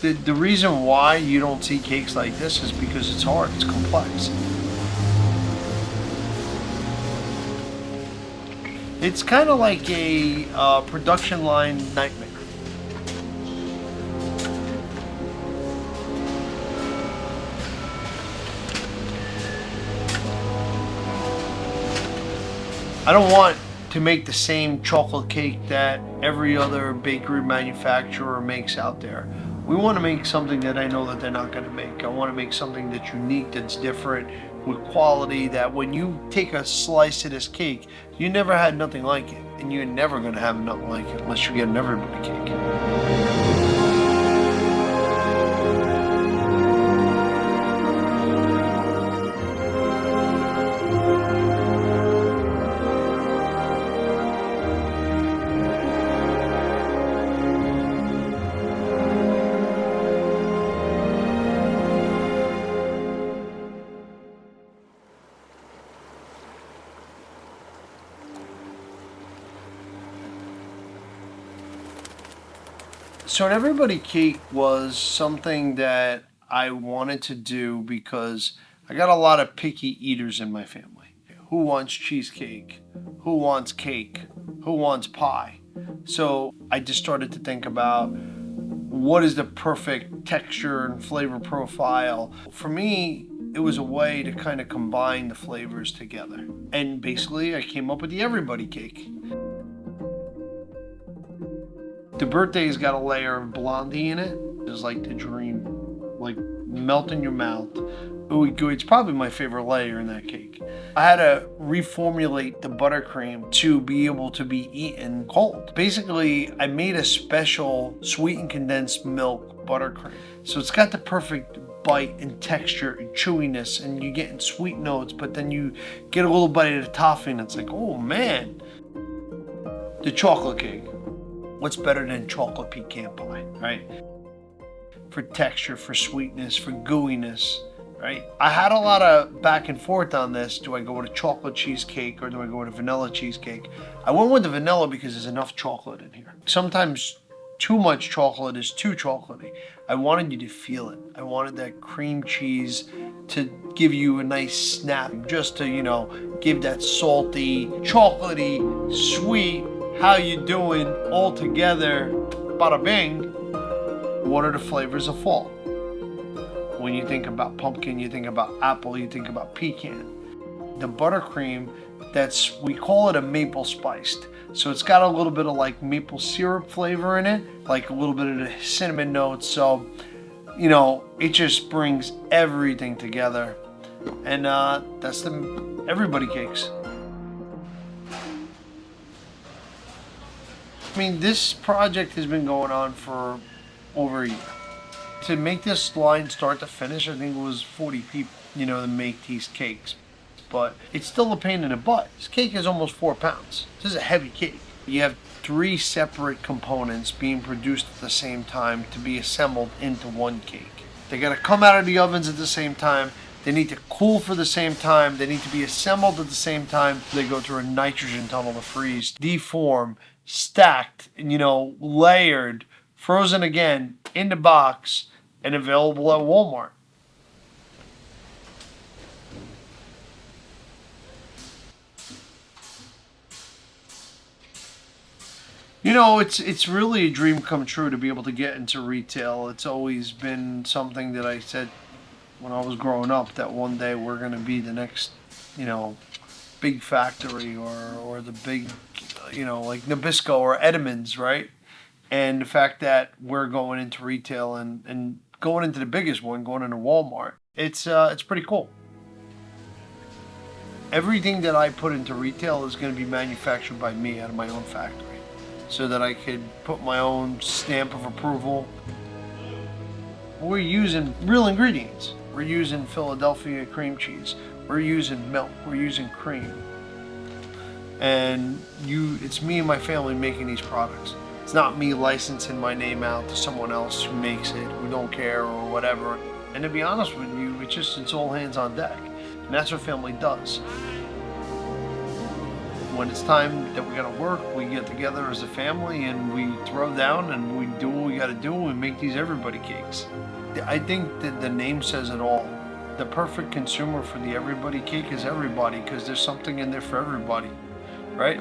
The reason why you don't see cakes like this is because it's hard, it's complex. It's kind of like a production line nightmare. I don't want to make the same chocolate cake that every other bakery manufacturer makes out there. We want to make something that I know that they're not going to make. I want to make something that's unique, that's different, with quality, that when you take a slice of this cake, you never had nothing like it. And you're never going to have nothing like it unless you get an everybody cake. So an everybody cake was something that I wanted to do because I got a lot of picky eaters in my family. Who wants cheesecake? Who wants cake? Who wants pie? So I just started to think about what is the perfect texture and flavor profile. For me, it was a way to kind of combine the flavors together. And basically I came up with the everybody cake. The birthday's got a layer of blondie in it. It's like the dream, like melt in your mouth. Ooey gooey. It's probably my favorite layer in that cake. I had to reformulate the buttercream to be able to be eaten cold. Basically, I made a special sweetened condensed milk buttercream. So it's got the perfect bite and texture and chewiness, and you get in sweet notes, but then you get a little bite of the toffee and it's like, oh man. The chocolate cake. What's better than chocolate pecan pie, right? For texture, for sweetness, for gooiness, right? I had a lot of back and forth on this. Do I go with a chocolate cheesecake or do I go with a vanilla cheesecake? I went with the vanilla because there's enough chocolate in here. Sometimes too much chocolate is too chocolatey. I wanted you to feel it. I wanted that cream cheese to give you a nice snap, just to, give that salty, chocolatey, sweet, how you doing all together, bada bing. What are the flavors of fall? When you think about pumpkin, you think about apple, you think about pecan. The buttercream, we call it a maple spiced. So it's got a little bit of like maple syrup flavor in it, like a little bit of the cinnamon notes. So, it just brings everything together. And that's the everybody cakes. I mean, this project has been going on for over a year. To make this line start to finish, I think it was 40 people, to make these cakes. But it's still a pain in the butt. This cake is almost 4 pounds. This is a heavy cake. You have 3 separate components being produced at the same time to be assembled into one cake. They gotta come out of the ovens at the same time. They need to cool for the same time. They need to be assembled at the same time. They go through a nitrogen tunnel to freeze, deform, stacked, layered, frozen again, in the box, and available at Walmart. It's really a dream come true to be able to get into retail. It's always been something that I said when I was growing up, that one day we're going to be the next, big factory or the big, like Nabisco or Edmunds, right? And the fact that we're going into retail and going into the biggest one, going into Walmart, it's pretty cool. Everything that I put into retail is going to be manufactured by me out of my own factory, so that I could put my own stamp of approval. We're using real ingredients. We're using Philadelphia cream cheese. We're using milk. We're using cream. And it's me and my family making these products. It's not me licensing my name out to someone else who makes it, who don't care or whatever. And to be honest with you, it's all hands on deck. And that's what family does. when it's time that we gotta work, we get together as a family and we throw down and we do what we gotta do and we make these everybody cakes. I think that the name says it all. The perfect consumer for the everybody cake is everybody because there's something in there for everybody, right?